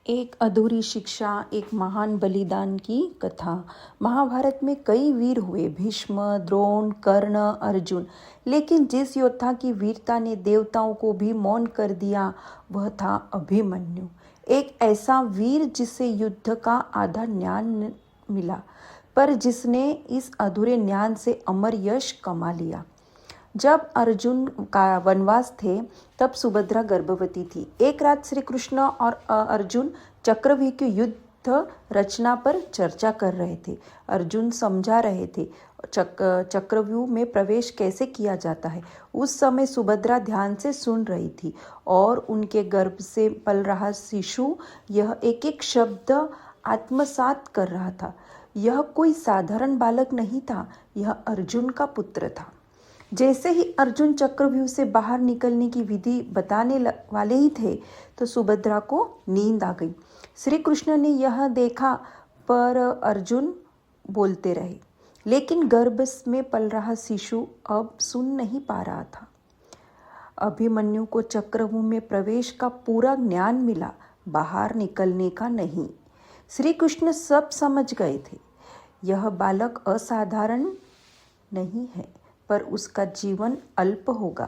एक अधूरी शिक्षा, एक महान बलिदान की कथा। महाभारत में कई वीर हुए, भीष्म, द्रोण, कर्ण, अर्जुन। लेकिन जिस योद्धा की वीरता ने देवताओं को भी मौन कर दिया, वह था अभिमन्यु। एक ऐसा वीर जिसे युद्ध का आधा ज्ञान मिला, पर जिसने इस अधूरे ज्ञान से अमर यश कमा लिया। जब अर्जुन का वनवास थे, तब सुभद्रा गर्भवती थी। एक रात श्री कृष्ण और अर्जुन चक्रव्यूह के युद्ध रचना पर चर्चा कर रहे थे। अर्जुन समझा रहे थे चक्रव्यूह में प्रवेश कैसे किया जाता है। उस समय सुभद्रा ध्यान से सुन रही थी और उनके गर्भ से पल रहा शिशु यह एक एक शब्द आत्मसात कर रहा था। यह कोई साधारण बालक नहीं था, यह अर्जुन का पुत्र था। जैसे ही अर्जुन चक्रव्यूह से बाहर निकलने की विधि बताने वाले ही थे, तो सुभद्रा को नींद आ गई। श्री कृष्ण ने यह देखा, पर अर्जुन बोलते रहे, लेकिन गर्भ में पल रहा शिशु अब सुन नहीं पा रहा था। अभिमन्यु को चक्रव्यूह में प्रवेश का पूरा ज्ञान मिला, बाहर निकलने का नहीं। श्री कृष्ण सब समझ गए थे। यह बालक असाधारण नहीं है, पर उसका जीवन अल्प होगा।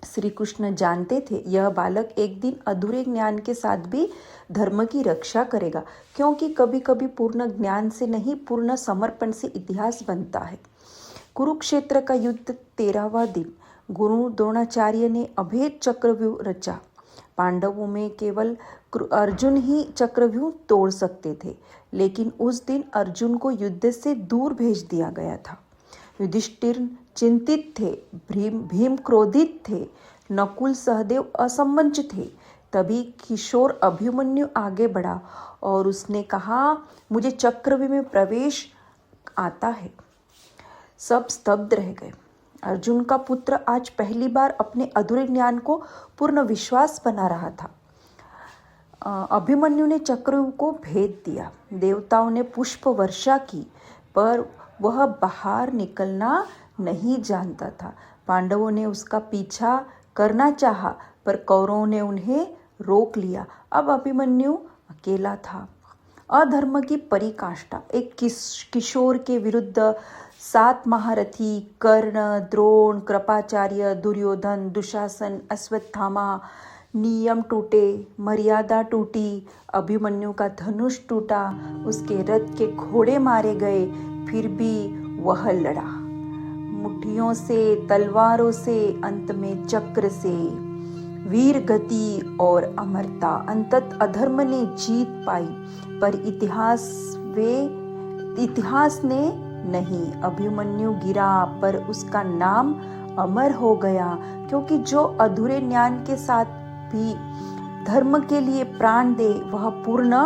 श्री कृष्ण जानते थे यह बालक एक दिन अधूरे ज्ञान के साथ भी धर्म की रक्षा करेगा, क्योंकि कभी कभी पूर्ण ज्ञान से नहीं, पूर्ण समर्पण से इतिहास बनता है। कुरुक्षेत्र का युद्ध 13वां दिन। गुरु द्रोणाचार्य ने अभेद चक्रव्यूह रचा। पांडवों में केवल अर्जुन ही चक्रव्यूह तोड़ सकते थे, लेकिन उस दिन अर्जुन को युद्ध से दूर भेज दिया गया था। युधिष्ठिर चिंतित थे, भीम क्रोधित थे, नकुल सहदेव असमंजस थे। तभी किशोर अभिमन्यु आगे बढ़ा और उसने कहा, मुझे चक्रव्यूह में प्रवेश आता है। सब स्तब्ध रह गए। अर्जुन का पुत्र आज पहली बार अपने अधूरे ज्ञान को पूर्ण विश्वास बना रहा था। अभिमन्यु ने चक्रव्यूह को भेद दिया। देवताओं ने पुष्प वर्षा की, पर वह बाहर निकलना नहीं जानता था। पांडवों ने उसका पीछा करना चाहा, पर कौरवों ने उन्हें रोक लिया। अब अभिमन्यु अकेला था। अधर्म की पराकाष्ठा। एक किशोर के विरुद्ध 7 महारथी, कर्ण, द्रोण, कृपाचार्य, दुर्योधन, दुशासन, अश्वत्थामा। नियम टूटे, मर्यादा टूटी, अभिमन्यु का धनुष टूटा, उसके रथ के घोड़े मारे गए, फिर भी वह लड़ा, मुट्ठियों से, तलवारों से, अंत में चक्र से। वीर गति और अमरता। अंततः अधर्म ने जीत पाई, पर इतिहास ने नहीं। अभिमन्यु गिरा, पर उसका नाम अमर हो गया, क्योंकि जो अधूरे ज्ञान के साथ भी धर्म के लिए प्राण दे, वह पूर्ण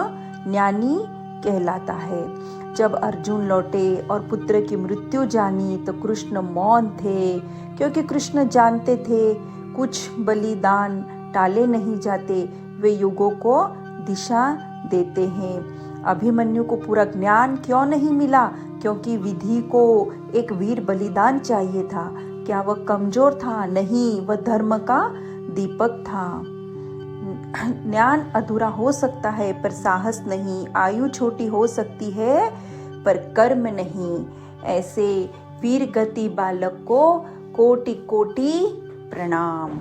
ज्ञानी कहलाता है। जब अर्जुन लौटे और पुत्र की मृत्यु जानी, तो कृष्ण मौन थे, क्योंकि कृष्ण जानते थे कुछ बलिदान टाले नहीं जाते, वे युगों को दिशा देते हैं। अभिमन्यु को पूरा ज्ञान क्यों नहीं मिला? क्योंकि विधि को एक वीर बलिदान चाहिए था। क्या वह कमजोर था? नहीं, वह धर्म का दीपक था। ज्ञान अधूरा हो सकता है, पर साहस नहीं। आयु छोटी हो सकती है, पर कर्म नहीं। ऐसे वीर गति बालक को कोटि कोटि प्रणाम।